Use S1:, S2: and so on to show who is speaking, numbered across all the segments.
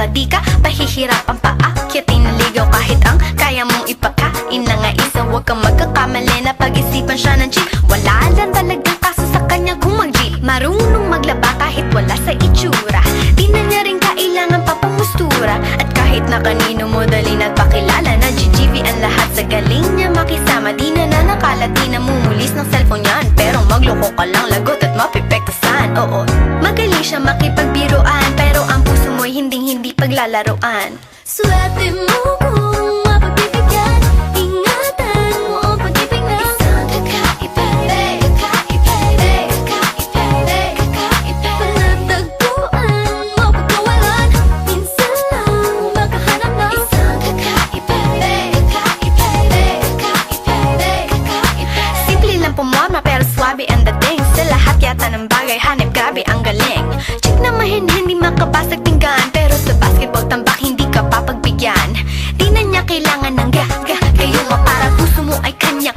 S1: pa di ka pahihirapan pa akyatin ng ligaw kahit ang kaya mong ipakain na nga isa. Huwag kang magkakamali na pag-isipan siya ng chill. Wala lang talagang kaso sa kanya kung mag-G. Marunong maglaba kahit wala sa itsura. Di na niya rin kailangan pa pamustura. At kahit na kanino mo dali nagpakilala na GGV ang lahat sa galing niya makisama. Di na nanakalat, di na mumulis ng cellphone yan. Pero magloko ka lang, lagot at mapipektasan. Oo, magaling siya makipagbiruan, pero ang puso mo'y hindi paglalaroan.
S2: Swerte mo kung mapagbibigyan. Ingatan mo ang pag-ibig na isang kakaiba, kakaiba, kakaiba, kakaiba. Panatagpuan mo pagkawalan. Minsan lang makahanap ng isang kakaiba, kakaiba, kakaiba, kakaiba.
S1: Simple lang pumorma pero swabe ang dating. Sa lahat yata ng bagay hanip, grabe ang galing. Chick na mahin, hindi makabasag pinggan, pero sa basketball tambak hindi ka papagbigyan. Di na niya kailangan ng gayuma para puso mo ay kanyang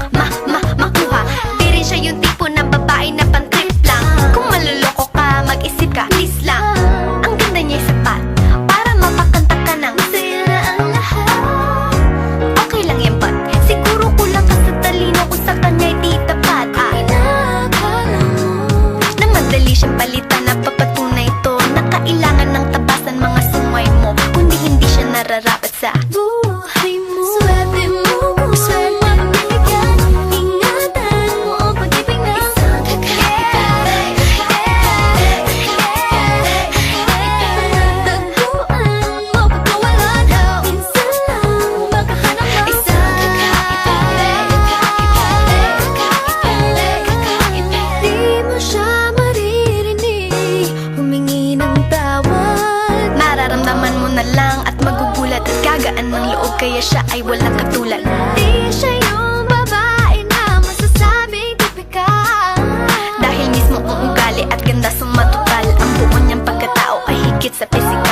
S1: makuha. Di rin siya yung tipo ng babae na pan-trip lang. Kung maluloko ka, mag-isip ka, please lang. Ang ganda niya sapat para mapakanta ka ng
S2: Sa'yo na ang lahat.
S1: okay lang yan but siguro kulang ka sa talino kung sa kanya'y di tapat.
S2: Pinakala mo
S1: Na madali siyang palitan na papatunay ito na kailangan ng tabasan mga sungay mo. Kundi hindi siya nararapat sa
S2: buhay mo. Swerte mo kung mapagbibigyan. Ingatan mo ang pag-ibig na isang kakaiba, panatagpuan mo pagkawalan. Minsan lang makahanap ng isang kakaiba, kakaiba. Di mo siya maririnig humingi ng tawad.
S1: Mararamdaman mo na lang at magugulat at gagaan ng loob kaya siya ay walang katulad.
S2: Di siya yung babae na masasabing tipikal.
S1: Dahil mismo ang ugali at ganda sumatotal, ang buo niyang pagkatao ay higit sa pisikal.